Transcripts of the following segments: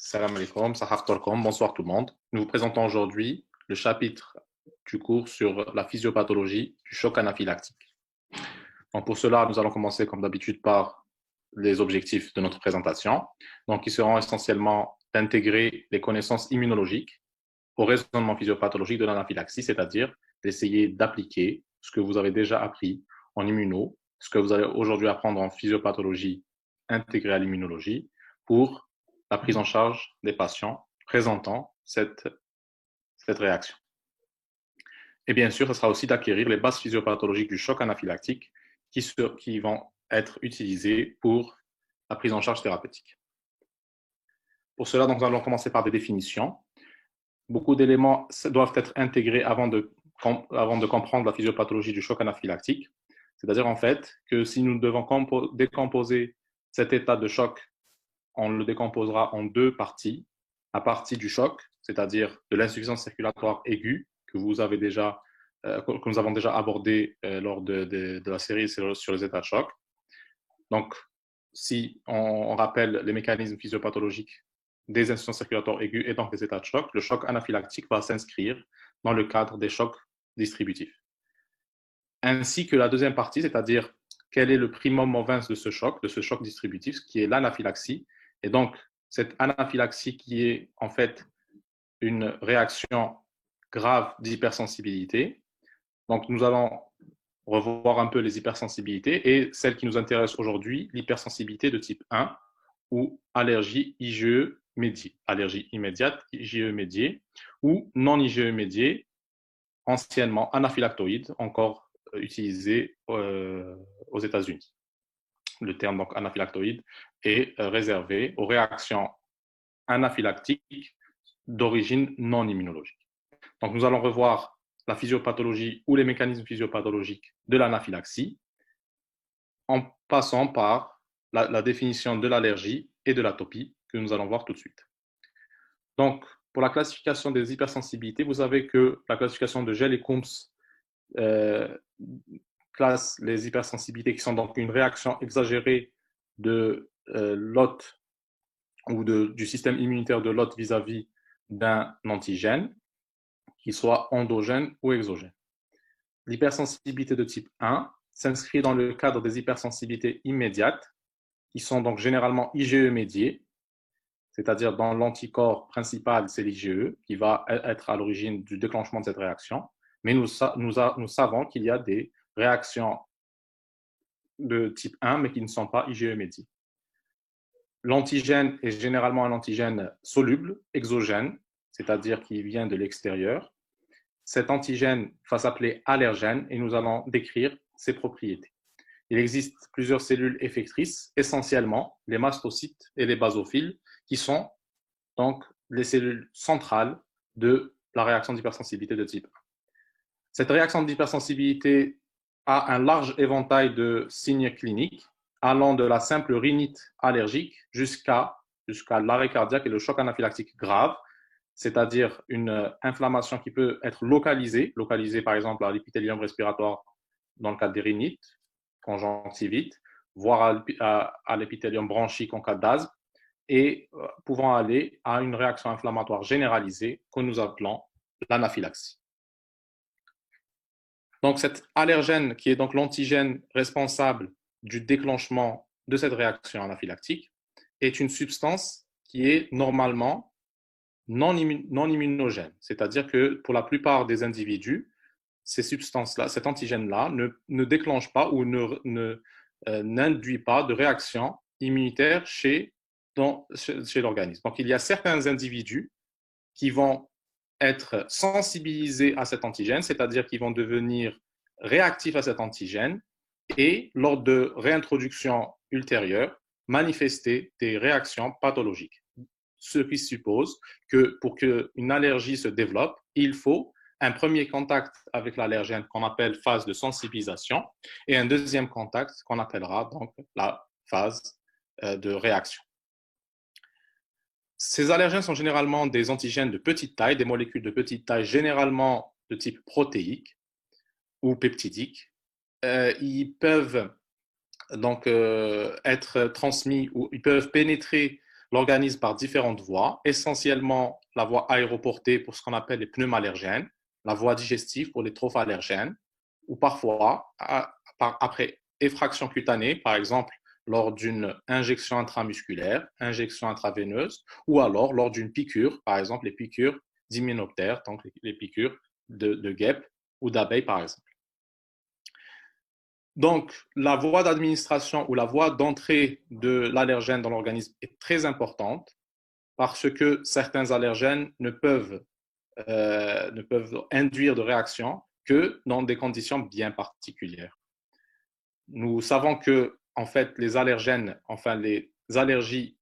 Salam alaikum, sahaftorkom, bonsoir tout le monde. Nous vous présentons aujourd'hui le chapitre du cours sur la physiopathologie du choc anaphylactique. Donc pour cela, nous allons commencer comme d'habitude par les objectifs de notre présentation, donc qui seront essentiellement d'intégrer les connaissances immunologiques au raisonnement physiopathologique de l'anaphylaxie, c'est-à-dire d'essayer d'appliquer ce que vous avez déjà appris en immuno, ce que vous allez aujourd'hui apprendre en physiopathologie intégrée à l'immunologie, pour la prise en charge des patients présentant cette réaction. Et bien sûr, ce sera aussi d'acquérir les bases physiopathologiques du choc anaphylactique qui vont être utilisées pour la prise en charge thérapeutique. Pour cela, donc, nous allons commencer par des définitions. Beaucoup d'éléments doivent être intégrés avant de comprendre la physiopathologie du choc anaphylactique. C'est-à-dire en fait que si nous devons décomposer cet état de choc, on le décomposera en deux parties. La partie du choc, c'est-à-dire de l'insuffisance circulatoire aiguë que nous avons déjà abordé lors de la série sur les états de choc. Donc, si on rappelle les mécanismes physiopathologiques des insuffisances circulatoires aiguës et donc des états de choc, le choc anaphylactique va s'inscrire dans le cadre des chocs distributifs. Ainsi que la deuxième partie, c'est-à-dire quel est le primum movens de ce choc distributif, qui est l'anaphylaxie. Et donc, cette anaphylaxie qui est en fait une réaction grave d'hypersensibilité. Donc, nous allons revoir un peu les hypersensibilités et celle qui nous intéresse aujourd'hui, l'hypersensibilité de type 1 ou allergie IgE médiée, allergie immédiate IgE médiée ou non IgE médiée, anciennement anaphylactoïde, encore utilisé aux États-Unis. Le terme donc anaphylactoïde est réservé aux réactions anaphylactiques d'origine non immunologique. Donc nous allons revoir la physiopathologie ou les mécanismes physiopathologiques de l'anaphylaxie en passant par la définition de l'allergie et de l'atopie que nous allons voir tout de suite. Donc, pour la classification des hypersensibilités, vous savez que la classification de Gell et Coombs classe les hypersensibilités qui sont donc une réaction exagérée de l'hôte ou du système immunitaire de l'hôte vis-à-vis d'un antigène, qu'il soit endogène ou exogène. L'hypersensibilité de type 1 s'inscrit dans le cadre des hypersensibilités immédiates, qui sont donc généralement IgE médiées, c'est-à-dire dans l'anticorps principal, c'est l'IgE, qui va être à l'origine du déclenchement de cette réaction. Mais nous savons qu'il y a des réactions de type 1, mais qui ne sont pas IgE médiées. L'antigène est généralement un antigène soluble, exogène, c'est-à-dire qui vient de l'extérieur. Cet antigène va s'appeler allergène et nous allons décrire ses propriétés. Il existe plusieurs cellules effectrices, essentiellement les mastocytes et les basophiles, qui sont donc les cellules centrales de la réaction d'hypersensibilité de type 1. Cette réaction d'hypersensibilité a un large éventail de signes cliniques, allant de la simple rhinite allergique jusqu'à l'arrêt cardiaque et le choc anaphylactique grave, c'est-à-dire une inflammation qui peut être localisée par exemple à l'épithélium respiratoire dans le cas des rhinites, conjonctivite, voire à l'épithélium bronchique en cas d'asthme, et pouvant aller à une réaction inflammatoire généralisée que nous appelons l'anaphylaxie. Donc cet allergène, qui est donc l'antigène responsable du déclenchement de cette réaction anaphylactique, est une substance qui est normalement non immunogène, c'est-à-dire que pour la plupart des individus, ces substances-là, cet antigène-là ne déclenche pas ou n'induit pas de réaction immunitaire chez l'organisme. Donc il y a certains individus qui vont être sensibilisés à cet antigène, c'est-à-dire qu'ils vont devenir réactifs à cet antigène et lors de réintroduction ultérieure, manifester des réactions pathologiques. Ce qui suppose que pour qu'une allergie se développe, il faut un premier contact avec l'allergène qu'on appelle phase de sensibilisation et un deuxième contact qu'on appellera donc la phase de réaction. Ces allergènes sont généralement des antigènes de petite taille, des molécules de petite taille, généralement de type protéique ou peptidique. Ils peuvent donc être transmis ou ils peuvent pénétrer l'organisme par différentes voies, essentiellement la voie aéroportée pour ce qu'on appelle les pneumallergènes, la voie digestive pour les trophallèrgènes, ou parfois, après effraction cutanée, par exemple lors d'une injection intramusculaire, injection intraveineuse, ou alors lors d'une piqûre, par exemple les piqûres d'hyménoptères, donc les piqûres de guêpes ou d'abeilles, par exemple. Donc, la voie d'administration ou la voie d'entrée de l'allergène dans l'organisme est très importante parce que certains allergènes ne peuvent induire de réaction que dans des conditions bien particulières. Nous savons que, en fait, les allergènes, enfin les allergies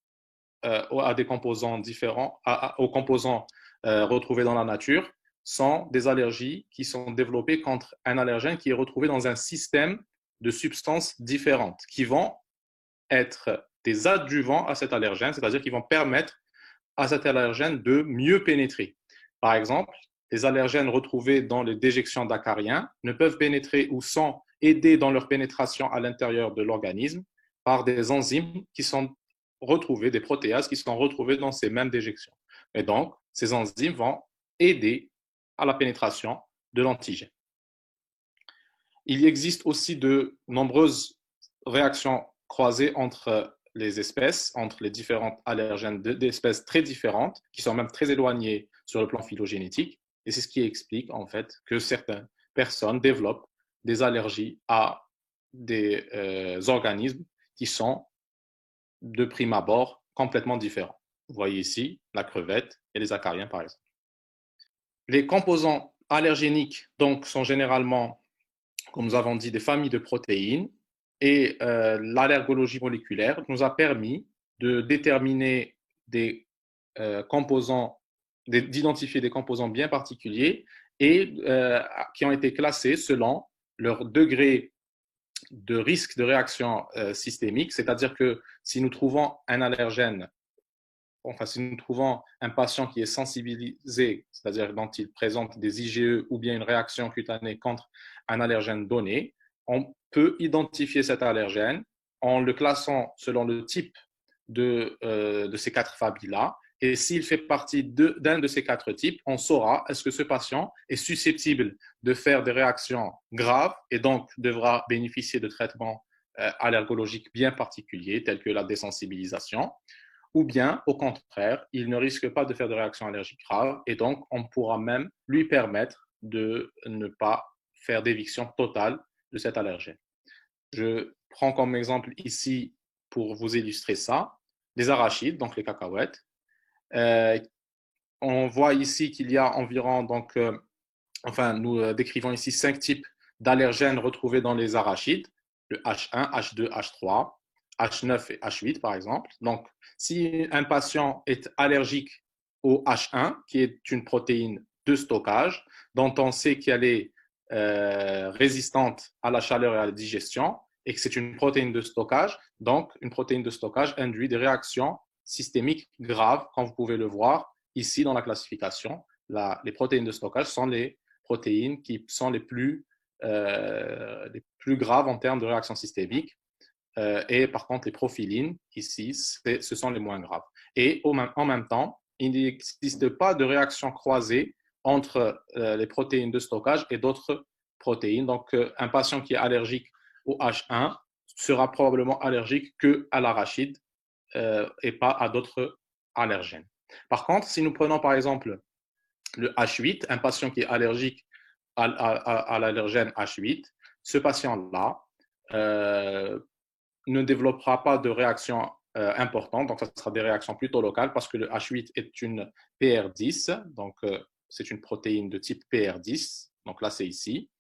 à des composants différents, aux composants retrouvés dans la nature, sont des allergies qui sont développées contre un allergène qui est retrouvé dans un système de substances différentes qui vont être des adjuvants à cet allergène, c'est-à-dire qui vont permettre à cet allergène de mieux pénétrer. Par exemple, les allergènes retrouvés dans les déjections d'acariens ne peuvent pénétrer ou sont aidés dans leur pénétration à l'intérieur de l'organisme par des enzymes qui sont retrouvées, des protéases qui sont retrouvées dans ces mêmes déjections. Et donc, ces enzymes vont aider à la pénétration de l'antigène. Il existe aussi de nombreuses réactions croisées entre les espèces, entre les différents allergènes d'espèces très différentes, qui sont même très éloignées sur le plan phylogénétique. Et c'est ce qui explique en fait que certaines personnes développent des allergies à des organismes qui sont de prime abord complètement différents. Vous voyez ici la crevette et les acariens par exemple. Les composants allergéniques donc sont généralement, comme nous avons dit, des familles de protéines et l'allergologie moléculaire nous a permis de déterminer des composants, d'identifier des composants bien particuliers et qui ont été classés selon leur degré de risque de réaction systémique, c'est-à-dire que si nous trouvons un allergène, enfin si nous trouvons un patient qui est sensibilisé, c'est-à-dire dont il présente des IgE ou bien une réaction cutanée contre un allergène donné, on peut identifier cet allergène en le classant selon le type de ces quatre familles-là. Et s'il fait partie d'un de ces quatre types, on saura est-ce que ce patient est susceptible de faire des réactions graves et donc devra bénéficier de traitements allergologiques bien particuliers tels que la désensibilisation, ou bien, au contraire, il ne risque pas de faire de réactions allergiques graves et donc on pourra même lui permettre de ne pas faire d'éviction totale de cet allergène. Je prends comme exemple ici, pour vous illustrer ça, les arachides, donc les cacahuètes. On voit ici qu'il y a environ, donc, enfin, nous décrivons ici 5 types d'allergènes retrouvés dans les arachides, le H1, H2, H3, H9 et H8 par exemple. Donc, si un patient est allergique au H1, qui est une protéine de stockage, dont on sait qu'elle est résistante à la chaleur et à la digestion, et que c'est une protéine de stockage, donc une protéine de stockage induit des réactions systémiques graves, comme vous pouvez le voir ici dans la classification. Les protéines de stockage sont les protéines qui sont les plus graves en termes de réaction systémique. Et par contre, les profilines, ici, ce sont les moins graves. Et en même temps, il n'existe pas de réaction croisée entre les protéines de stockage et d'autres protéines. Donc, un patient qui est allergique au H1 sera probablement allergique qu'à l'arachide et pas à d'autres allergènes. Par contre, si nous prenons par exemple le H8, un patient qui est allergique à l'allergène H8, ce patient-là ne développera pas de réaction importante, donc ça sera des réactions plutôt locales parce que le H8 est une PR10, donc c'est une protéine de type PR10, donc là c'est ici,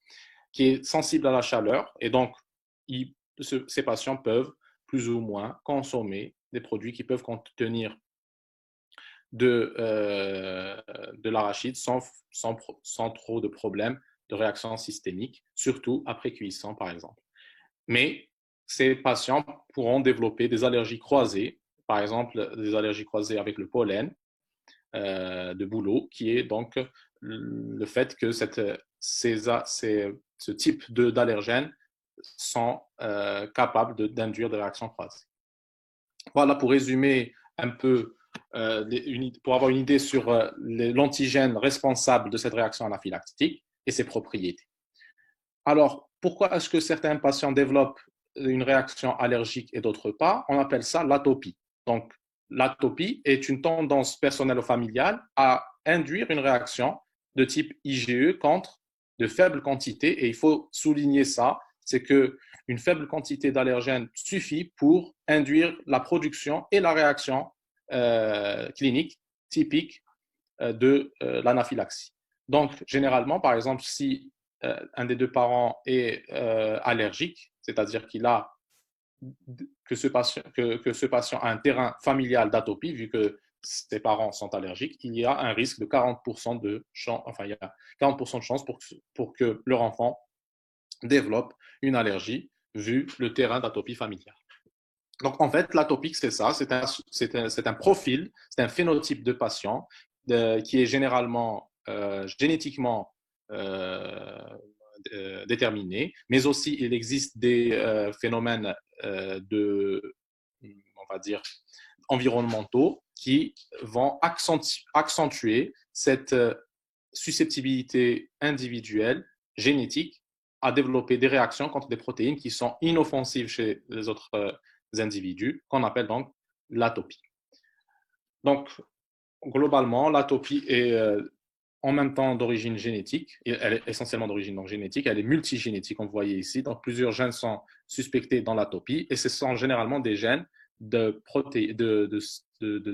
qui est sensible à la chaleur et donc ces patients peuvent plus ou moins consommer des produits qui peuvent contenir de l'arachide sans trop de problèmes de réaction systémique, surtout après cuisson par exemple. Mais ces patients pourront développer des allergies croisées, par exemple des allergies croisées avec le pollen de bouleau, qui est donc le fait que ce type d'allergènes sont capables d'induire des réactions croisées. Voilà pour résumer un peu, pour avoir une idée sur l'antigène responsable de cette réaction anaphylactique et ses propriétés. Alors, pourquoi est-ce que certains patients développent une réaction allergique et d'autres pas? On appelle ça l'atopie. Donc, l'atopie est une tendance personnelle ou familiale à induire une réaction de type IgE contre de faibles quantités. Et il faut souligner ça, c'est qu'une faible quantité d'allergènes suffit pour induire la production et la réaction clinique typique de l'anaphylaxie. Donc, généralement, par exemple, si un des deux parents est allergique, c'est-à-dire que ce patient a un terrain familial d'atopie, vu que ses parents sont allergiques, il y a un risque de 40% de chance, enfin, il y a 40% de chance pour que leur enfant développe une allergie, vu le terrain d'atopie familiale. Donc, en fait, l'atopique, c'est ça, c'est un profil, c'est un phénotype de patient qui est généralement génétiquement déterminé, mais aussi il existe des phénomènes on va dire, environnementaux qui vont accentuer cette susceptibilité individuelle, génétique, à développer des réactions contre des protéines qui sont inoffensives chez les autres individus, qu'on appelle donc l'atopie. Donc, globalement, l'atopie est en même temps d'origine génétique, elle est essentiellement d'origine génétique, elle est multigénétique, on voyait ici, donc plusieurs gènes sont suspectés dans l'atopie, et ce sont généralement des gènes de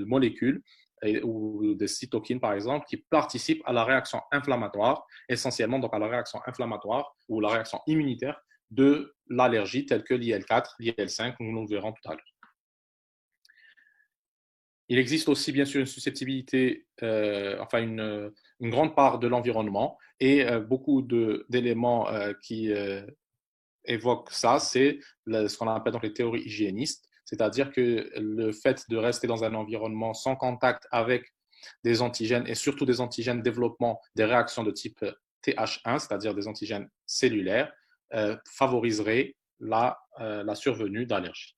molécules ou de cytokines, par exemple, qui participent à la réaction inflammatoire, essentiellement donc à la réaction inflammatoire ou la réaction immunitaire de l'allergie, telle que l'IL4, l'IL5, nous le verrons tout à l'heure. Il existe aussi, bien sûr, une susceptibilité, enfin une grande part de l'environnement et beaucoup d'éléments qui évoquent ça, c'est ce qu'on appelle donc les théories hygiénistes, c'est-à-dire que le fait de rester dans un environnement sans contact avec des antigènes et surtout des antigènes développement des réactions de type TH1, c'est-à-dire des antigènes cellulaires, favoriserait la survenue d'allergies.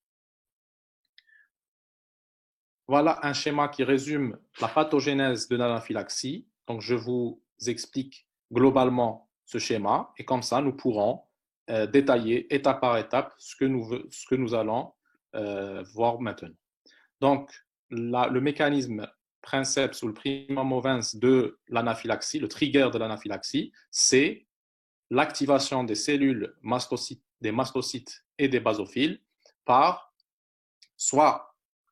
Voilà un schéma qui résume la pathogénèse de l'anaphylaxie. Donc, je vous explique globalement ce schéma et comme ça, nous pourrons détailler étape par étape ce que nous allons voir maintenant. Donc, le mécanisme princeps ou le prima movens de l'anaphylaxie, le trigger de l'anaphylaxie, c'est l'activation des cellules des mastocytes et des basophiles par soit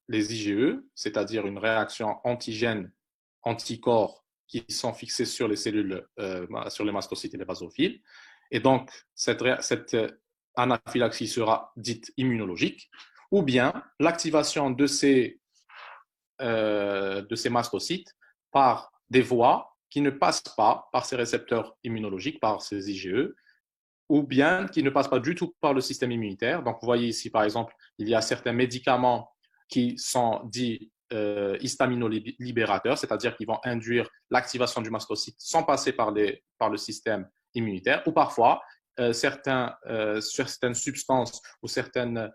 les IgE, c'est-à-dire une réaction antigène-anticorps qui sont fixés sur les cellules, sur les mastocytes et les basophiles. Et donc, cette anaphylaxie sera dite immunologique, ou bien l'activation de ces mastocytes par des voies qui ne passent pas par ces récepteurs immunologiques, par ces IgE, ou bien qui ne passent pas du tout par le système immunitaire. Donc, vous voyez ici, par exemple, il y a certains médicaments qui sont dits histaminolibérateurs, c'est-à-dire qui vont induire l'activation du mastocyte sans passer par le système immunitaire, ou parfois certaines substances ou certains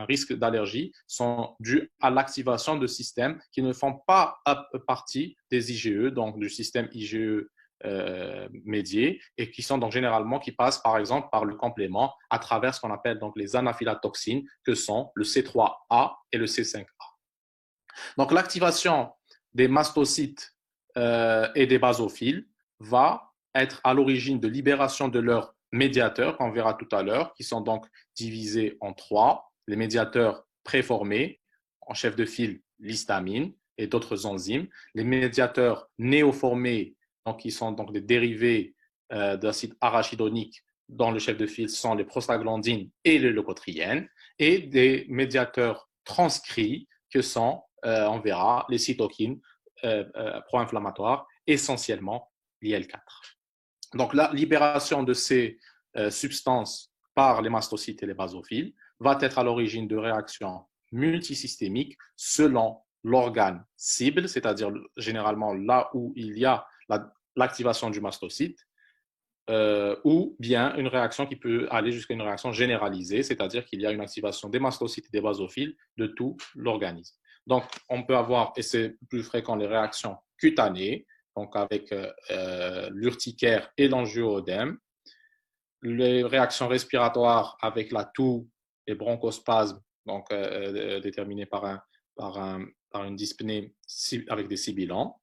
risques d'allergie sont dus à l'activation de systèmes qui ne font pas partie des IgE, donc du système IgE médiés et qui sont donc généralement qui passent par exemple par le complément à travers ce qu'on appelle donc les anaphylatoxines que sont le C3A et le C5A. Donc l'activation des mastocytes et des basophiles va être à l'origine de libération de leurs médiateurs qu'on verra tout à l'heure, qui sont donc divisés en trois, les médiateurs préformés, en chef de file l'histamine et d'autres enzymes, les médiateurs néoformés, donc qui sont donc des dérivés d'acide arachidonique dont le chef de file sont les prostaglandines et les leucotriènes, et des médiateurs transcrits que sont, on verra, les cytokines pro-inflammatoires, essentiellement l'IL4. Donc la libération de ces substances par les mastocytes et les basophiles va être à l'origine de réactions multisystémiques selon l'organe cible, c'est-à-dire généralement là où il y a l'activation du mastocyte, ou bien une réaction qui peut aller jusqu'à une réaction généralisée, c'est-à-dire qu'il y a une activation des mastocytes et des basophiles de tout l'organisme. Donc, on peut avoir, et c'est plus fréquent, les réactions cutanées, donc avec l'urticaire et l'angio-œdème, les réactions respiratoires avec la toux et bronchospasme, donc déterminées par une dyspnée avec des sibilants,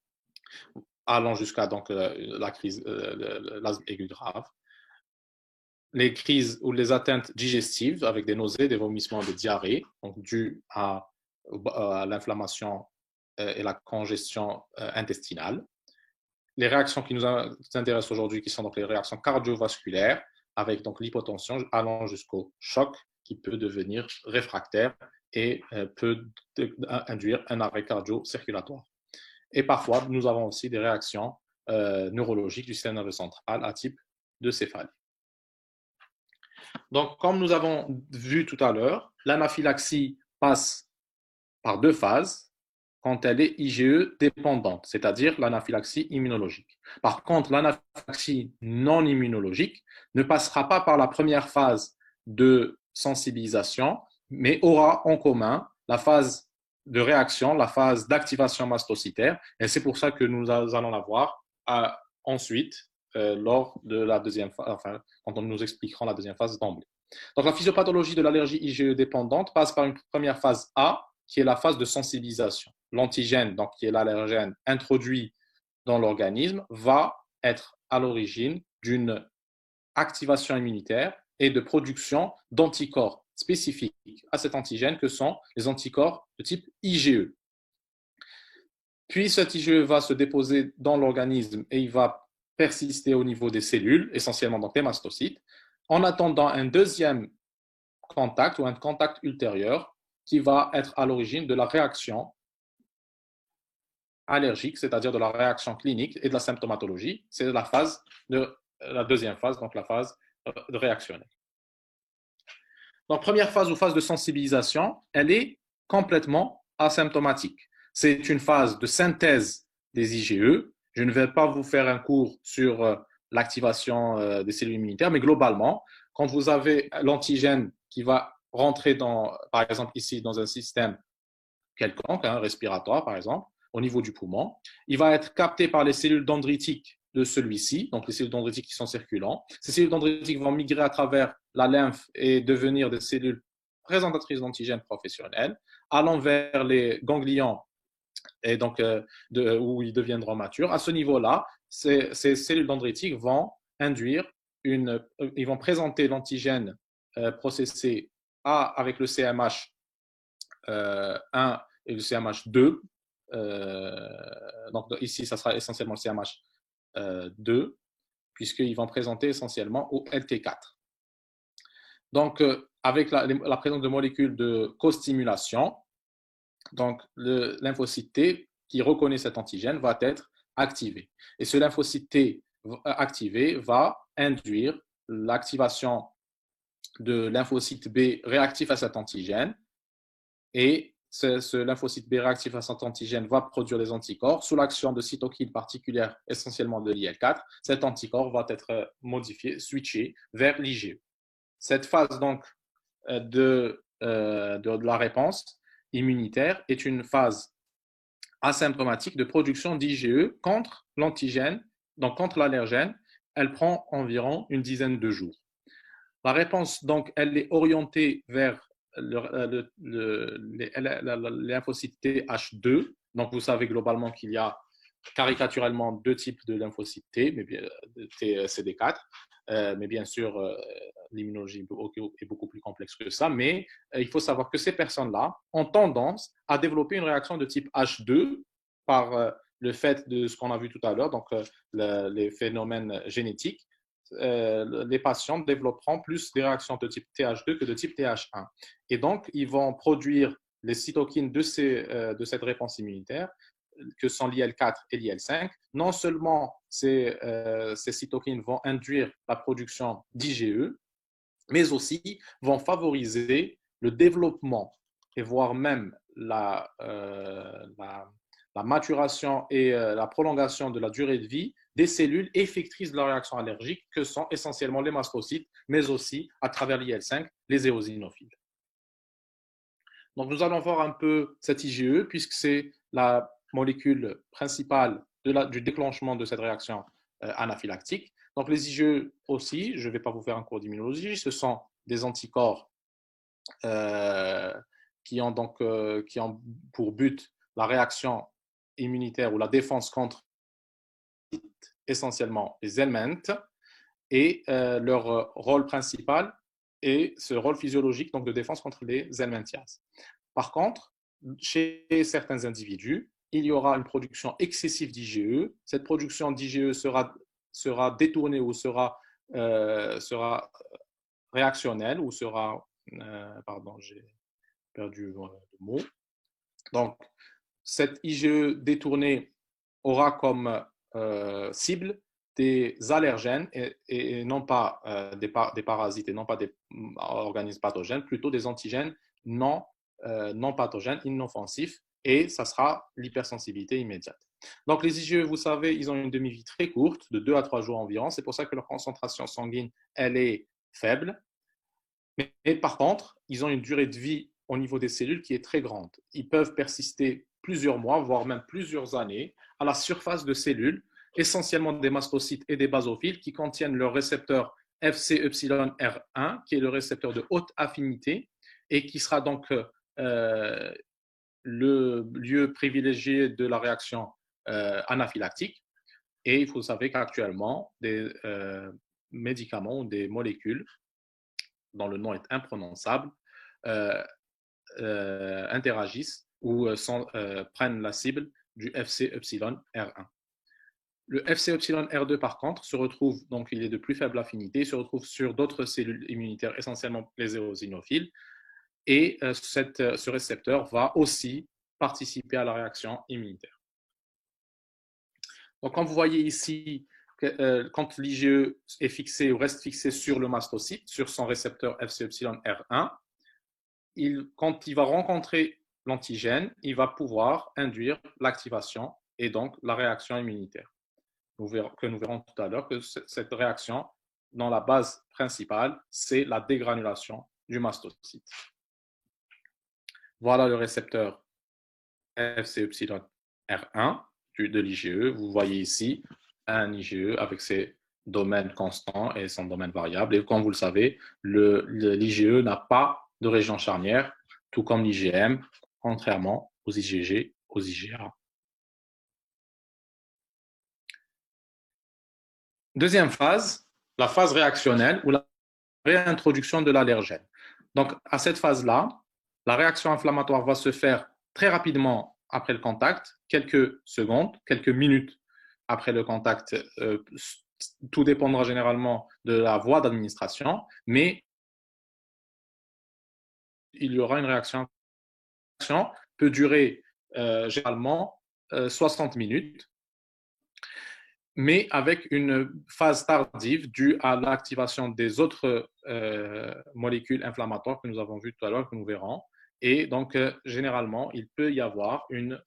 allant jusqu'à donc la crise, l'asthme aigu grave. Les crises ou les atteintes digestives avec des nausées, des vomissements, des diarrhées, donc dues à l'inflammation et la congestion intestinale. Les réactions qui nous intéressent aujourd'hui, qui sont donc les réactions cardiovasculaires, avec donc l'hypotension allant jusqu'au choc, qui peut devenir réfractaire et peut induire un arrêt cardio-circulatoire. Et parfois, nous avons aussi des réactions neurologiques du système nerveux central à type de céphalie. Donc, comme nous avons vu tout à l'heure, l'anaphylaxie passe par deux phases quand elle est IgE dépendante, c'est-à-dire l'anaphylaxie immunologique. Par contre, l'anaphylaxie non immunologique ne passera pas par la première phase de sensibilisation, mais aura en commun la phase de réaction, la phase d'activation mastocytaire, et c'est pour ça que nous allons la voir ensuite lors de la deuxième phase, enfin, quand nous expliquerons la deuxième phase d'emblée. Donc, la physiopathologie de l'allergie IgE dépendante passe par une première phase A, qui est la phase de sensibilisation. L'antigène, donc qui est l'allergène introduit dans l'organisme, va être à l'origine d'une activation immunitaire et de production d'anticorps spécifiques à cet antigène que sont les anticorps de type IgE. Puis cet IgE va se déposer dans l'organisme et il va persister au niveau des cellules, essentiellement donc les mastocytes, en attendant un deuxième contact ou un contact ultérieur qui va être à l'origine de la réaction allergique, c'est-à-dire de la réaction clinique et de la symptomatologie. C'est la deuxième phase, donc la phase de réactionnelle. Donc, première phase ou phase de sensibilisation, elle est complètement asymptomatique. C'est une phase de synthèse des IgE. Je ne vais pas vous faire un cours sur l'activation des cellules immunitaires, mais globalement, quand vous avez l'antigène qui va rentrer par exemple ici, dans un système quelconque, respiratoire par exemple, au niveau du poumon, il va être capté par les cellules dendritiques de celui-ci, donc les cellules dendritiques qui sont circulantes. Ces cellules dendritiques vont migrer à travers la lymphe et devenir des cellules présentatrices d'antigènes professionnels, allant vers les ganglions et donc où ils deviendront matures. À ce niveau-là, ces cellules dendritiques vont ils vont présenter l'antigène processé avec le CMH 1 et le CMH2. Donc ici, ça sera essentiellement le CMH 2, puisqu'ils vont présenter essentiellement au LT4. Donc, avec la présence de molécules de co-stimulation, donc le lymphocyte T qui reconnaît cet antigène va être activé. Et ce lymphocyte T activé va induire l'activation de lymphocyte B réactif à cet antigène. Et ce lymphocyte B réactif à cet antigène va produire des anticorps sous l'action de cytokines particulières, essentiellement de l'IL4. Cet anticorps va être modifié, switché vers l'IgE. Cette phase donc de la réponse immunitaire est une phase asymptomatique de production d'IgE contre l'antigène, donc contre l'allergène. Elle prend environ une dizaine de jours. La réponse, donc, elle est orientée vers les lymphocytes Th2. Donc, vous savez globalement qu'il y a caricaturellement deux types de lymphocytes T, mais bien, CD4. Mais bien sûr, l'immunologie est beaucoup plus complexe que ça. Mais il faut savoir que ces personnes-là ont tendance à développer une réaction de type H2 par le fait de ce qu'on a vu tout à l'heure, donc les phénomènes génétiques. Les patients développeront plus des réactions de type TH2 que de type TH1. Et donc, ils vont produire les cytokines de cette réponse immunitaire, que sont l'IL4 et l'IL5. Non seulement ces cytokines vont induire la production d'IgE, mais aussi vont favoriser le développement et voire même la la maturation et la prolongation de la durée de vie des cellules effectrices de la réaction allergique que sont essentiellement les mastocytes, mais aussi à travers l'IL5, les éosinophiles. Donc nous allons voir un peu cette IgE puisque c'est la molécule principale du déclenchement de cette réaction anaphylactique. Donc les IgE aussi, je ne vais pas vous faire un cours d'immunologie, ce sont des anticorps qui ont pour but la réaction immunitaire ou la défense contre essentiellement les helminths et leur rôle principal est ce rôle physiologique donc de défense contre les helminthiases. Par contre, chez certains individus, il y aura une production excessive d'IgE. Cette production d'IgE sera détournée ou sera réactionnelle ou sera pardon, j'ai perdu le mot. Donc, cette IgE détournée aura comme cible des allergènes et non pas des parasites et non pas des organismes pathogènes, plutôt des antigènes non pathogènes, inoffensifs, et ça sera l'hypersensibilité immédiate. Donc les IgE, vous savez, ils ont une demi-vie très courte, de 2 à 3 jours environ, c'est pour ça que leur concentration sanguine, elle est faible. Mais par contre, ils ont une durée de vie au niveau des cellules qui est très grande. Ils peuvent persister plusieurs mois, voire même plusieurs années, à la surface de cellules, essentiellement des mastocytes et des basophiles, qui contiennent le récepteur FcεR1, qui est le récepteur de haute affinité, et qui sera donc le lieu privilégié de la réaction anaphylactique. Et il faut savoir qu'actuellement, des médicaments ou des molécules dont le nom est imprononçable, interagissent ou prennent la cible du FcεR1. Le FcεR2, par contre, se retrouve, donc il est de plus faible affinité, se retrouve sur d'autres cellules immunitaires, essentiellement les éosinophiles, et ce récepteur va aussi participer à la réaction immunitaire. Donc, comme vous voyez ici, quand l'IgE est fixé ou reste fixé sur le mastocyte, sur son récepteur FcεR1, quand il va rencontrer l'antigène, il va pouvoir induire l'activation et donc la réaction immunitaire. Nous verrons tout à l'heure que cette réaction, dans la base principale, c'est la dégranulation du mastocyte. Voilà le récepteur FcεR1 de l'IgE. Vous voyez ici un IgE avec ses domaines constants et son domaine variable. Et comme vous le savez, l'IgE n'a pas de région charnière, tout comme l'IgM, contrairement aux IgG, aux IgA. Deuxième phase, la phase réactionnelle ou la réintroduction de l'allergène. Donc, à cette phase-là, la réaction inflammatoire va se faire très rapidement après le contact, quelques secondes, quelques minutes après le contact. Tout dépendra généralement de la voie d'administration, mais il y aura une réaction qui peut durer généralement 60 minutes, mais avec une phase tardive due à l'activation des autres molécules inflammatoires que nous avons vues tout à l'heure, que nous verrons. Et donc, généralement, il peut y avoir une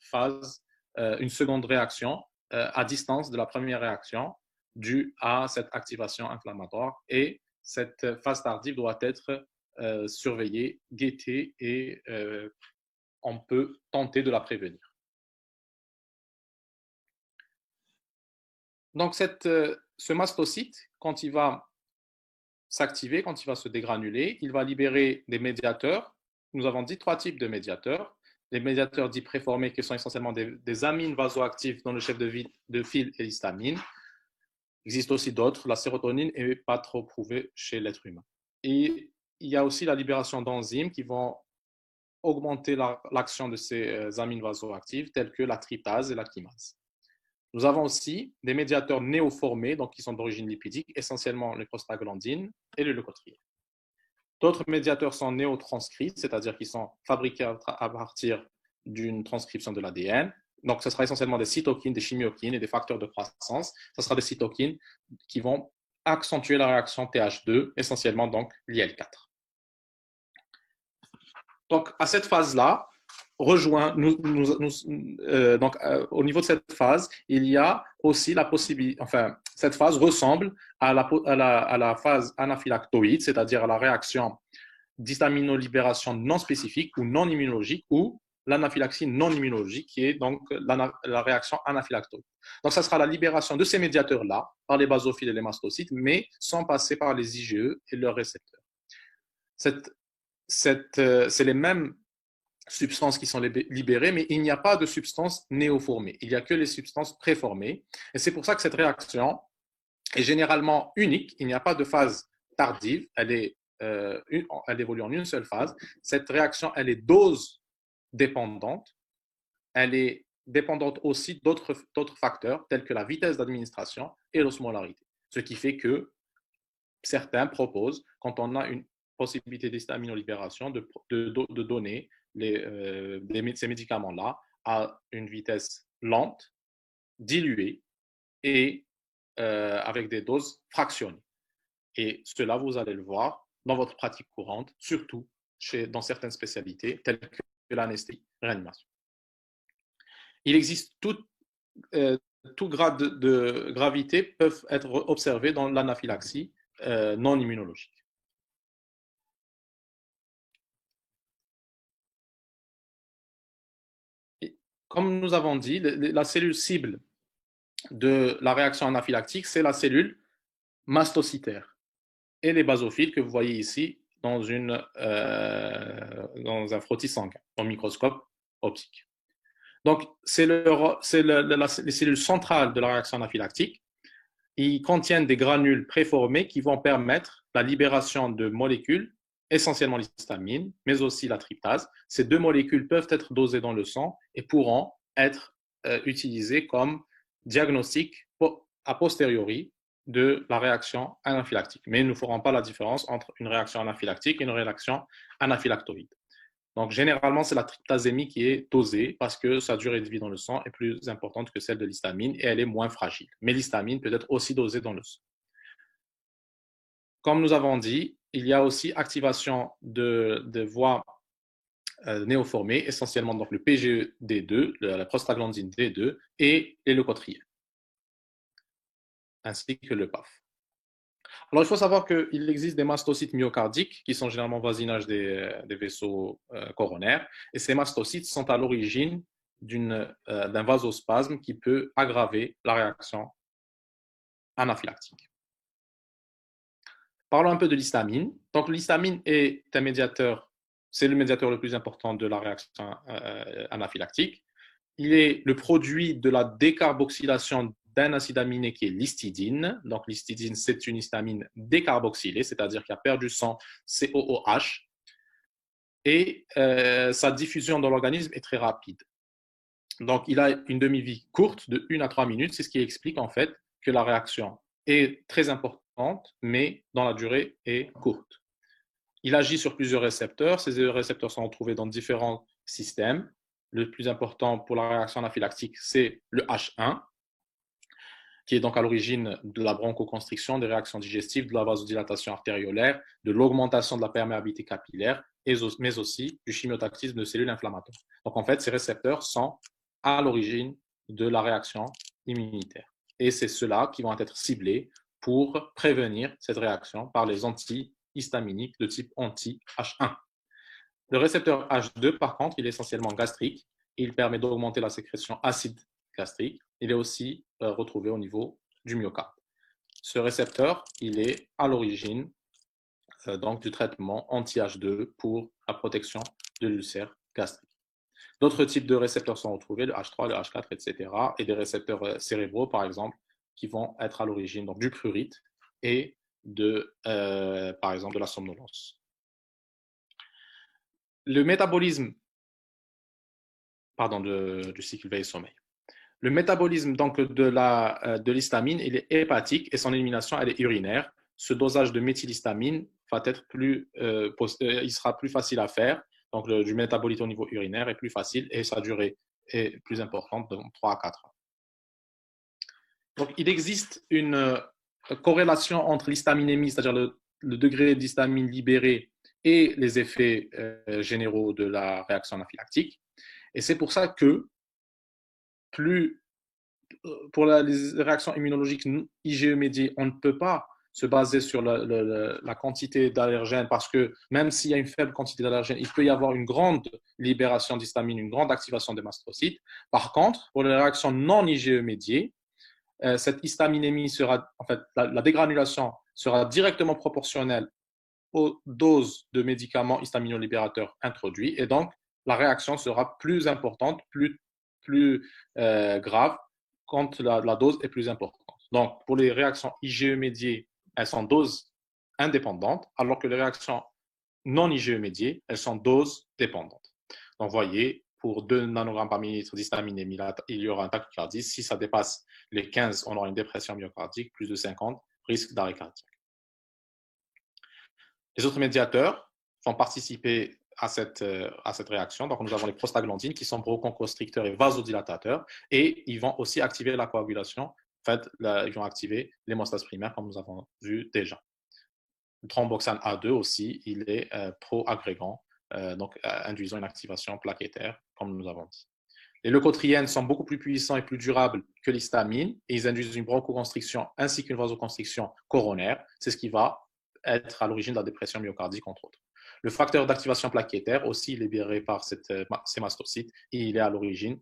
seconde réaction à distance de la première réaction due à cette activation inflammatoire. Et cette phase tardive doit être surveillée, guettée, et on peut tenter de la prévenir. Donc, ce mastocyte, quand il va s'activer, quand il va se dégranuler, il va libérer des médiateurs. Nous avons dit 3 types de médiateurs. Les médiateurs dits préformés, qui sont essentiellement des amines vasoactives dont le chef de file est l'histamine. Il existe aussi d'autres. La sérotonine n'est pas trop prouvée chez l'être humain. Et il y a aussi la libération d'enzymes qui vont augmenter l'action de ces amines vasoactives, telles que la tryptase et la chymase. Nous avons aussi des médiateurs néoformés, donc qui sont d'origine lipidique, essentiellement les prostaglandines et le leucotriene. D'autres médiateurs sont néotranscrits, c'est-à-dire qu'ils sont fabriqués à partir d'une transcription de l'ADN. Donc, ce sera essentiellement des cytokines, des chimiokines et des facteurs de croissance. Ce sera des cytokines qui vont accentuer la réaction TH2, essentiellement donc l'IL4. Donc, à cette phase-là, rejoint, donc au niveau de cette phase, il y a aussi la possibilité, enfin, cette phase ressemble à la phase anaphylactoïde, c'est-à-dire à la réaction d'histaminolibération non spécifique ou non immunologique, ou l'anaphylaxie non immunologique, qui est donc la réaction anaphylactoïde. Donc, ça sera la libération de ces médiateurs-là par les basophiles et les mastocytes, mais sans passer par les IgE et leurs récepteurs. C'est les mêmes substances qui sont libérées, mais il n'y a pas de substances néoformées. Il n'y a que les substances préformées. Et c'est pour ça que cette réaction est généralement unique. Il n'y a pas de phase tardive. Elle évolue en une seule phase. Cette réaction, elle est dose dépendante. Elle est dépendante aussi d'autres facteurs tels que la vitesse d'administration et l'osmolarité. Ce qui fait que certains proposent, quand on a une possibilité d'histaminolibération, de donner ces médicaments-là à une vitesse lente, diluée et avec des doses fractionnées. Et cela, vous allez le voir dans votre pratique courante, surtout dans certaines spécialités telles que l'anesthésie, réanimation. Il existe tout grade de gravité peuvent être observés dans l'anaphylaxie non immunologique. Et comme nous avons dit, la cellule cible de la réaction anaphylactique, c'est la cellule mastocytaire et les basophiles que vous voyez ici dans un frottis sanguin, au microscope optique. Donc, c'est les cellules centrales de la réaction anaphylactique. Ils contiennent des granules préformés qui vont permettre la libération de molécules, essentiellement l'histamine, mais aussi la tryptase. Ces deux molécules peuvent être dosées dans le sang et pourront être utilisées comme diagnostic a posteriori de la réaction anaphylactique. Mais ils ne feront pas la différence entre une réaction anaphylactique et une réaction anaphylactoïde. Donc, généralement, c'est la tryptasémie qui est dosée parce que sa durée de vie dans le sang est plus importante que celle de l'histamine et elle est moins fragile. Mais l'histamine peut être aussi dosée dans le sang. Comme nous avons dit, il y a aussi activation de voies néoformées, essentiellement donc le PGD2, la prostaglandine D2 et les leucotriènes, ainsi que le PAF. Alors, il faut savoir qu'il existe des mastocytes myocardiques qui sont généralement voisinage des vaisseaux coronaires. Et ces mastocytes sont à l'origine d'un vasospasme qui peut aggraver la réaction anaphylactique. Parlons un peu de l'histamine. Donc, l'histamine est un médiateur, c'est le médiateur le plus important de la réaction anaphylactique. Il est le produit de la décarboxylation d'un acide aminé qui est l'histidine. Donc, l'histidine, c'est une histamine décarboxylée, c'est-à-dire qui a perdu son COOH. Et sa diffusion dans l'organisme est très rapide. Donc, il a une demi-vie courte de 1 à 3 minutes. C'est ce qui explique en fait que la réaction est très importante, mais dans la durée est courte. Il agit sur plusieurs récepteurs. Ces récepteurs sont retrouvés dans différents systèmes. Le plus important pour la réaction anaphylactique, c'est le H1, qui est donc à l'origine de la bronchoconstriction, des réactions digestives, de la vasodilatation artériolaire, de l'augmentation de la perméabilité capillaire, mais aussi du chimiotaxisme de cellules inflammatoires. Donc en fait, ces récepteurs sont à l'origine de la réaction immunitaire. Et c'est ceux-là qui vont être ciblés pour prévenir cette réaction par les antihistaminiques de type anti-H1. Le récepteur H2, par contre, il est essentiellement gastrique. Il permet d'augmenter la sécrétion acide gastrique. Il est aussi retrouvé au niveau du myocarde. Ce récepteur, il est à l'origine donc du traitement anti-H2 pour la protection de l'ulcère gastrique. D'autres types de récepteurs sont retrouvés, le H3, le H4, etc. Et des récepteurs cérébraux, par exemple, qui vont être à l'origine donc, du prurite et par exemple, de la somnolence. Le métabolisme du cycle veille-sommeil. Le métabolisme donc, de l'histamine, il est hépatique et son élimination, elle est urinaire. Ce dosage de méthylhistamine il sera plus facile à faire. Donc, du métabolite au niveau urinaire est plus facile et sa durée est plus importante, de 3 à 4 ans. Donc, il existe une corrélation entre l'histaminémie, c'est-à-dire le degré d'histamine libéré et les effets généraux de la réaction anaphylactique. Et c'est pour ça que plus pour les réactions immunologiques IgE médiées, on ne peut pas se baser sur la quantité d'allergènes parce que même s'il y a une faible quantité d'allergènes, il peut y avoir une grande libération d'histamine, une grande activation des mastocytes. Par contre, pour les réactions non IgE médiées, cette histaminémie sera, en fait, la dégranulation sera directement proportionnelle aux doses de médicaments histaminolibérateurs introduits et donc la réaction sera plus importante, plus grave quand la dose est plus importante. Donc, pour les réactions IgE médiées, elles sont doses indépendantes, alors que les réactions non IgE médiées, elles sont doses dépendantes. Donc, vous voyez, pour 2 nanogrammes par millilitre d'histaminémie, il y aura un tachycardie. Si ça dépasse les 15, on aura une dépression myocardique, plus de 50, risque d'arrêt cardiaque. Les autres médiateurs vont participer à cette réaction. Donc, nous avons les prostaglandines qui sont bronchoconstricteurs et vasodilatateurs et ils vont aussi activer la coagulation. En fait, ils vont activer l'hémostase primaire comme nous avons vu déjà. Le thromboxane A2 aussi, il est pro-agrégant, donc induisant une activation plaquettaire comme nous avons dit. Les leucotriènes sont beaucoup plus puissants et plus durables que l'histamine et ils induisent une bronchoconstriction ainsi qu'une vasoconstriction coronaire. C'est ce qui va être à l'origine de la dépression myocardique, entre autres. Le facteur d'activation plaquettaire, aussi libéré par ces mastocytes, et il est à l'origine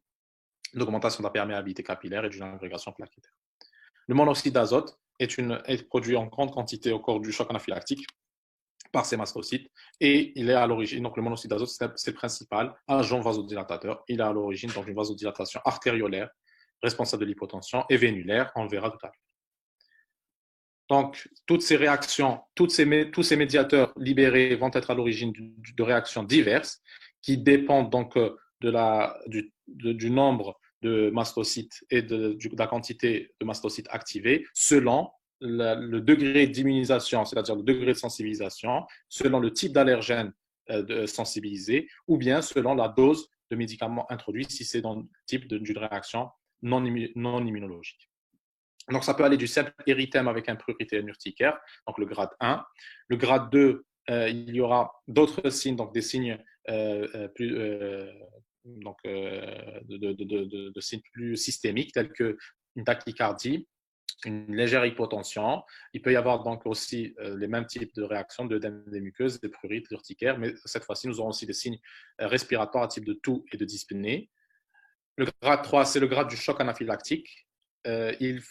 de l'augmentation de la perméabilité capillaire et d'une agrégation plaquettaire. Le monoxyde d'azote est produit en grande quantité au cours du choc anaphylactique par ces mastocytes et il est à l'origine, donc le monoxyde d'azote, c'est le principal agent vasodilatateur. Il est à l'origine d'une vasodilatation artériolaire responsable de l'hypotension et vénulaire, on le verra tout à l'heure. Donc, toutes ces réactions, tous ces médiateurs libérés vont être à l'origine de réactions diverses qui dépendent donc du nombre de mastocytes et de la quantité de mastocytes activés selon le degré d'immunisation, c'est-à-dire le degré de sensibilisation, selon le type d'allergène sensibilisé ou bien selon la dose de médicaments introduits si c'est dans le type d'une réaction non immunologique. Donc, ça peut aller du simple érythème avec un prurité urticaire, donc le grade 1. Le grade 2, il y aura d'autres signes, donc des signes plus, de signes plus systémiques, tels qu'une tachycardie, une légère hypotension. Il peut y avoir donc aussi les mêmes types de réactions d'œdème des muqueuses, des prurites, urticaires, mais cette fois-ci, nous aurons aussi des signes respiratoires à type de toux et de dyspnée. Le grade 3, c'est le grade du choc anaphylactique. Il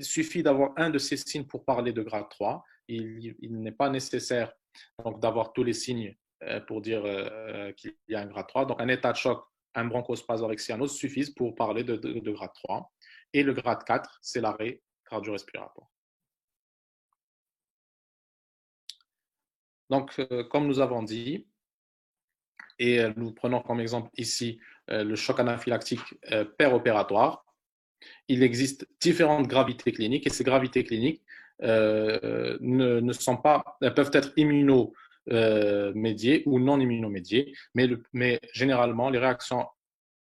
suffit d'avoir un de ces signes pour parler de grade 3. Il n'est pas nécessaire donc, d'avoir tous les signes pour dire qu'il y a un grade 3. Donc, un état de choc, un bronchospasme avec cyanose suffisent pour parler de grade 3. Et le grade 4, c'est l'arrêt cardio-respiratoire. Donc, comme nous avons dit, et nous prenons comme exemple ici le choc anaphylactique péropératoire, il existe différentes gravités cliniques et ces gravités cliniques ne sont pas, elles peuvent être immunomédiées ou non immunomédiées, mais généralement les réactions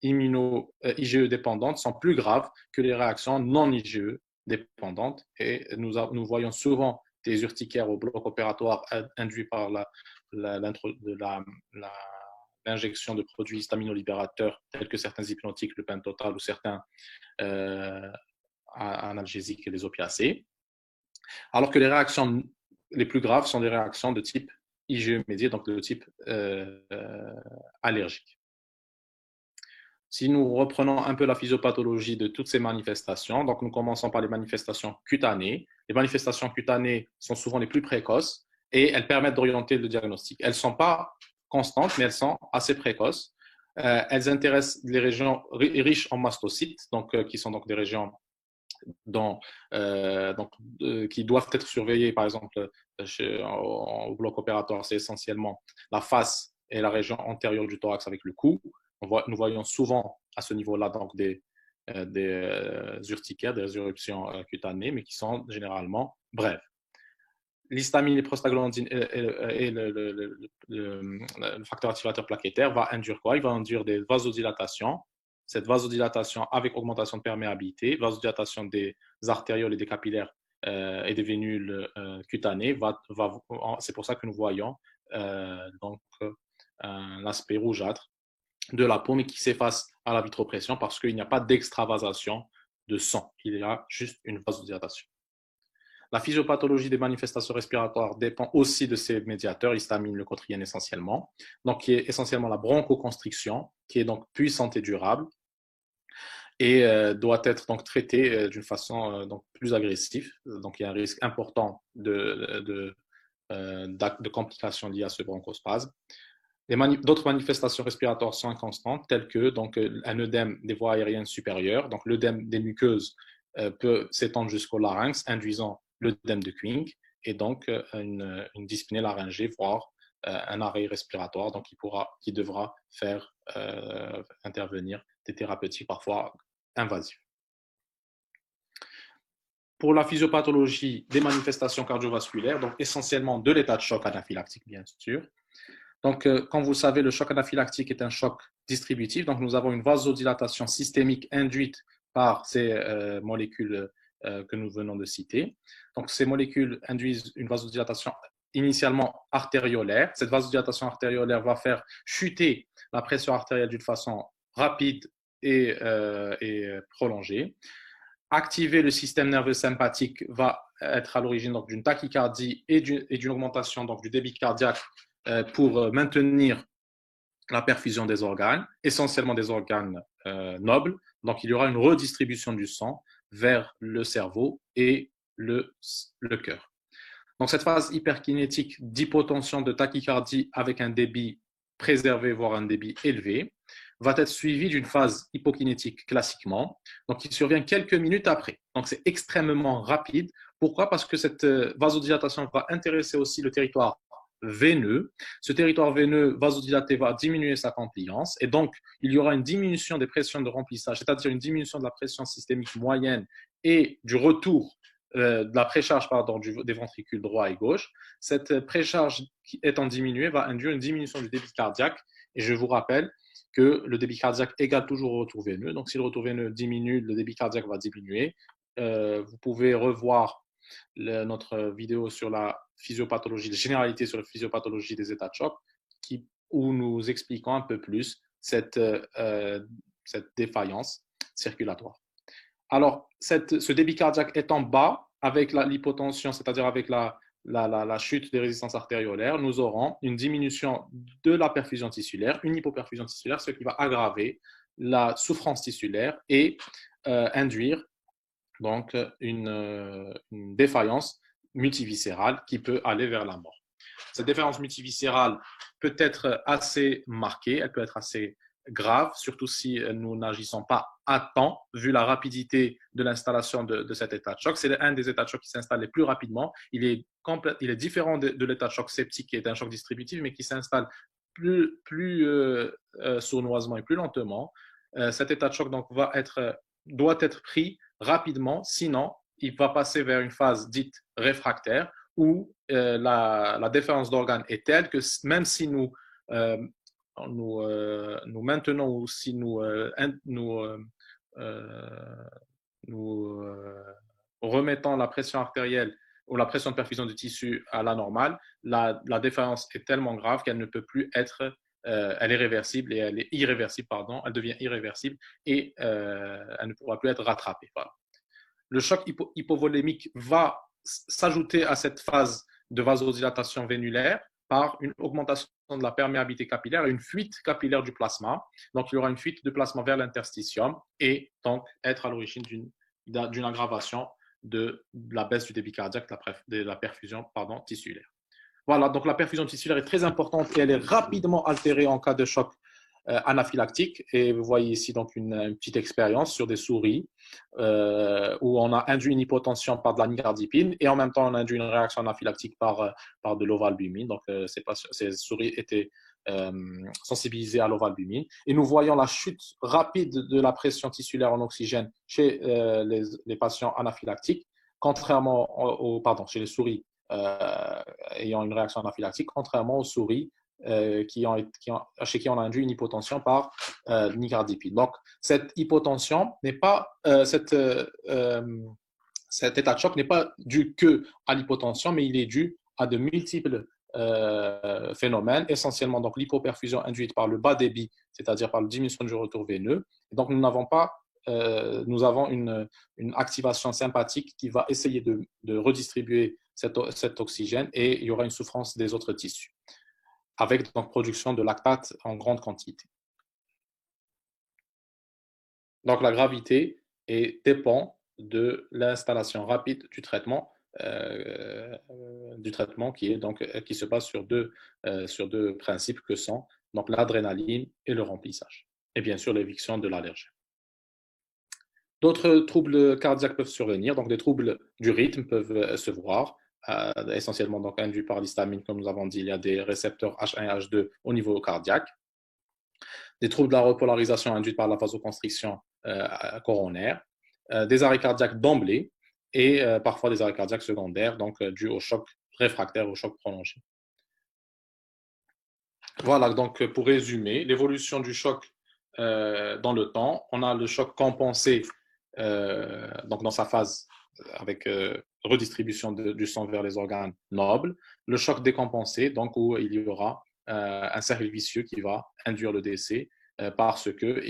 IgE dépendantes sont plus graves que les réactions non IgE dépendantes et nous voyons souvent des urticaires au bloc opératoire induits par l'injection de produits histaminolibérateurs tels que certains hypnotiques, le pentotal ou certains analgésiques et les opiacés, alors que les réactions les plus graves sont des réactions de type IgE médié, donc de type allergique. Si nous reprenons un peu la physiopathologie de toutes ces manifestations, donc nous commençons par les manifestations cutanées. Les manifestations cutanées sont souvent les plus précoces et elles permettent d'orienter le diagnostic. Elles ne sont pas constantes, mais elles sont assez précoces. Elles intéressent les régions riches en mastocytes, donc, qui sont donc des régions qui doivent être surveillées, par exemple, au bloc opératoire, c'est essentiellement la face et la région antérieure du thorax avec le cou. Nous voyons souvent à ce niveau-là donc des urticaires, des éruptions cutanées, mais qui sont généralement brèves. L'histamine, les prostaglandines et le facteur activateur plaquettaire va induire quoi? Il va induire des vasodilatations. Cette vasodilatation avec augmentation de perméabilité, vasodilatation des artérioles et des capillaires et des vénules cutanées, c'est pour ça que nous voyons donc l'aspect rougeâtre de la peau, mais qui s'efface à la vitropression parce qu'il n'y a pas d'extravasation de sang. Il y a juste une vasodilatation. La physiopathologie des manifestations respiratoires dépend aussi de ces médiateurs, histamine, leucotriène essentiellement, donc qui est essentiellement la bronchoconstriction, qui est donc puissante et durable, et doit être donc traitée d'une façon donc plus agressive. Donc il y a un risque important de complications liées à ce bronchospasme. D'autres manifestations respiratoires sont inconstantes, telles que donc, un œdème des voies aériennes supérieures. Donc, l'œdème des muqueuses peut s'étendre jusqu'au larynx, induisant l'œdème de Kuhn, et donc une dyspnée laryngée, voire un arrêt respiratoire, donc qui devra faire intervenir des thérapeutiques parfois invasives. Pour la physiopathologie des manifestations cardiovasculaires, donc essentiellement de l'état de choc anaphylactique, bien sûr. Donc, comme vous le savez, le choc anaphylactique est un choc distributif. Donc, nous avons une vasodilatation systémique induite par ces molécules que nous venons de citer. Donc, ces molécules induisent une vasodilatation initialement artériolaire. Cette vasodilatation artériolaire va faire chuter la pression artérielle d'une façon rapide et prolongée. Activer le système nerveux sympathique va être à l'origine d'une tachycardie et d'une augmentation donc, du débit cardiaque pour maintenir la perfusion des organes, essentiellement des organes nobles. Donc, il y aura une redistribution du sang vers le cerveau et le cœur. Donc, cette phase hyperkinétique d'hypotension, de tachycardie avec un débit préservé, voire un débit élevé, va être suivie d'une phase hypokinétique classiquement, donc qui survient quelques minutes après. Donc, c'est extrêmement rapide. Pourquoi? Parce que cette vasodilatation va intéresser aussi le territoire veineux. Ce territoire veineux vasodilaté va diminuer sa compliance et donc il y aura une diminution des pressions de remplissage, c'est-à-dire une diminution de la pression systémique moyenne et du retour de la précharge des ventricules droit et gauche. Cette précharge étant diminuée va induire une diminution du débit cardiaque et je vous rappelle que le débit cardiaque égale toujours au retour veineux. Donc si le retour veineux diminue, le débit cardiaque va diminuer. Vous pouvez revoir notre vidéo sur la physiopathologie, les généralités sur la physiopathologie des états de choc, où nous expliquons un peu plus cette défaillance circulatoire. Alors, ce débit cardiaque étant bas, avec l'hypotension, c'est-à-dire avec la chute des résistances artériolaires, nous aurons une diminution de la perfusion tissulaire, une hypoperfusion tissulaire, ce qui va aggraver la souffrance tissulaire et induire donc une défaillance multiviscérale qui peut aller vers la mort. Cette défaillance multiviscérale peut être assez marquée, elle peut être assez grave, surtout si nous n'agissons pas à temps, vu la rapidité de l'installation de cet état de choc. C'est un des états de choc qui s'installe les plus rapidement. Il est différent de l'état de choc septique, qui est un choc distributif, mais qui s'installe plus sournoisement et plus lentement. Cet état de choc donc, doit être pris rapidement, sinon il va passer vers une phase dite réfractaire où la déférence d'organes est telle que même si nous maintenons ou si nous remettons la pression artérielle ou la pression de perfusion du tissu à la normale, la déférence est tellement grave qu'elle ne peut plus être elle est réversible et elle est irréversible, pardon, elle devient irréversible et elle ne pourra plus être rattrapée. Voilà. Le choc hypovolémique va s'ajouter à cette phase de vasodilatation vénulaire par une augmentation de la perméabilité capillaire et une fuite capillaire du plasma. Donc, il y aura une fuite de plasma vers l'interstitium et donc être à l'origine d'une aggravation de la baisse du débit cardiaque, de la perfusion tissulaire. Voilà, donc la perfusion tissulaire est très importante et elle est rapidement altérée en cas de choc anaphylactique. Et vous voyez ici donc une petite expérience sur des souris où on a induit une hypotension par de la nicardipine et en même temps on a induit une réaction anaphylactique par de l'ovalbumine. Donc ces souris étaient sensibilisées à l'ovalbumine. Et nous voyons la chute rapide de la pression tissulaire en oxygène chez les patients anaphylactiques, contrairement chez les souris ayant une réaction anaphylactique, contrairement aux souris chez qui on a induit une hypotension par nicardipine. Donc, cette hypotension n'est pas, cet état de choc n'est pas dû que à l'hypotension, mais il est dû à de multiples phénomènes, essentiellement donc l'hypoperfusion induite par le bas débit, c'est-à-dire par la diminution du retour veineux. Et donc nous avons une activation sympathique qui va essayer de redistribuer cet oxygène et il y aura une souffrance des autres tissus, avec donc production de lactate en grande quantité. Donc la gravité dépend de l'installation rapide du traitement qui se base sur deux principes que sont donc l'adrénaline et le remplissage, et bien sûr l'éviction de l'allergène. D'autres troubles cardiaques peuvent survenir, donc des troubles du rythme peuvent se voir, essentiellement donc induits par l'histamine, comme nous avons dit, il y a des récepteurs H1 et H2 au niveau cardiaque, des troubles de la repolarisation induits par la vasoconstriction coronaire, des arrêts cardiaques d'emblée et parfois des arrêts cardiaques secondaires, donc dus au choc réfractaire, au choc prolongé. Voilà, donc pour résumer, l'évolution du choc dans le temps, on a le choc compensé donc dans sa phase avec redistribution du sang vers les organes nobles, le choc décompensé, donc où il y aura un cercle vicieux qui va induire le décès parce que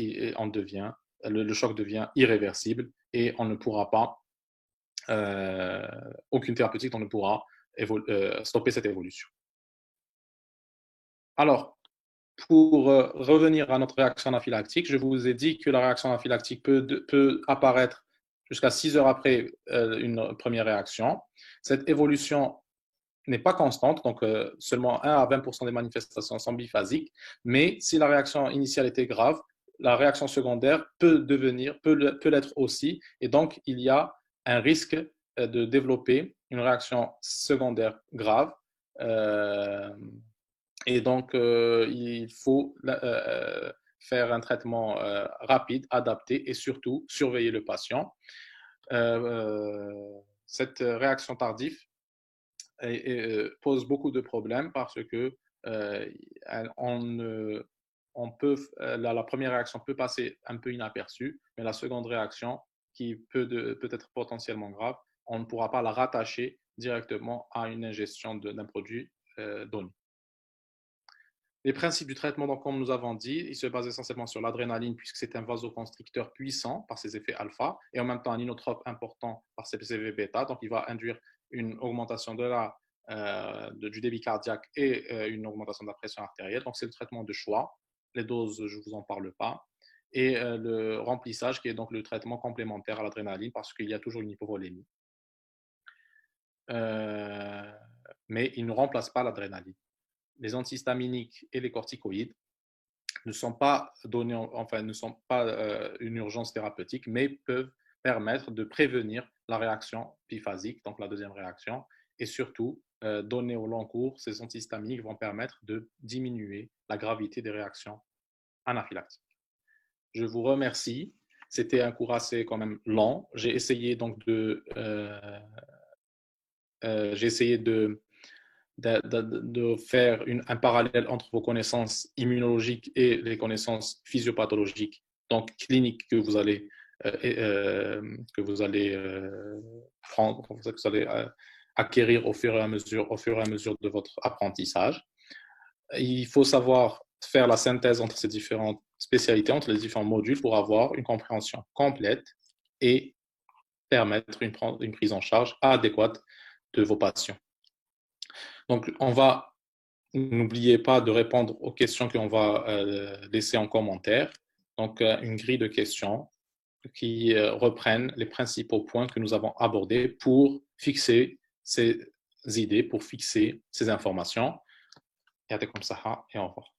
le choc devient irréversible et on ne pourra pas, aucune thérapeutique ne pourra stopper cette évolution. Alors, pour revenir à notre réaction anaphylactique, je vous ai dit que la réaction anaphylactique peut apparaître jusqu'à 6 heures après une première réaction. Cette évolution n'est pas constante, donc seulement 1 à 20% des manifestations sont biphasiques, mais si la réaction initiale était grave, la réaction secondaire peut l'être aussi, et donc il y a un risque de développer une réaction secondaire grave. Et donc, il faut faire un traitement rapide, adapté et surtout surveiller le patient. Cette réaction tardive pose beaucoup de problèmes parce que la première réaction peut passer un peu inaperçue, mais la seconde réaction, qui peut être potentiellement grave, on ne pourra pas la rattacher directement à une ingestion d'un produit donné. Les principes du traitement, donc, comme nous avons dit, il se base essentiellement sur l'adrénaline puisque c'est un vasoconstricteur puissant par ses effets alpha et en même temps un inotrope important par ses effets bêta. Donc, il va induire une augmentation du débit cardiaque et une augmentation de la pression artérielle. Donc, c'est le traitement de choix. Les doses, je ne vous en parle pas. Et le remplissage qui est donc le traitement complémentaire à l'adrénaline parce qu'il y a toujours une hypovolémie. Mais il ne remplace pas l'adrénaline. Les antihistaminiques et les corticoïdes ne sont pas une urgence thérapeutique, mais peuvent permettre de prévenir la réaction biphasique, donc la deuxième réaction, et surtout, donner au long cours, ces antihistaminiques vont permettre de diminuer la gravité des réactions anaphylactiques. Je vous remercie. C'était un cours assez quand même lent. J'ai essayé donc de faire un parallèle entre vos connaissances immunologiques et les connaissances physiopathologiques, donc cliniques que vous allez prendre, que vous allez acquérir au fur et à mesure de votre apprentissage. Il faut savoir faire la synthèse entre ces différentes spécialités, entre les différents modules pour avoir une compréhension complète et permettre une prise en charge adéquate de vos patients. Donc, n'oubliez pas de répondre aux questions qu'on va laisser en commentaire. Donc, une grille de questions qui reprennent les principaux points que nous avons abordés pour fixer ces idées, pour fixer ces informations. Et au revoir.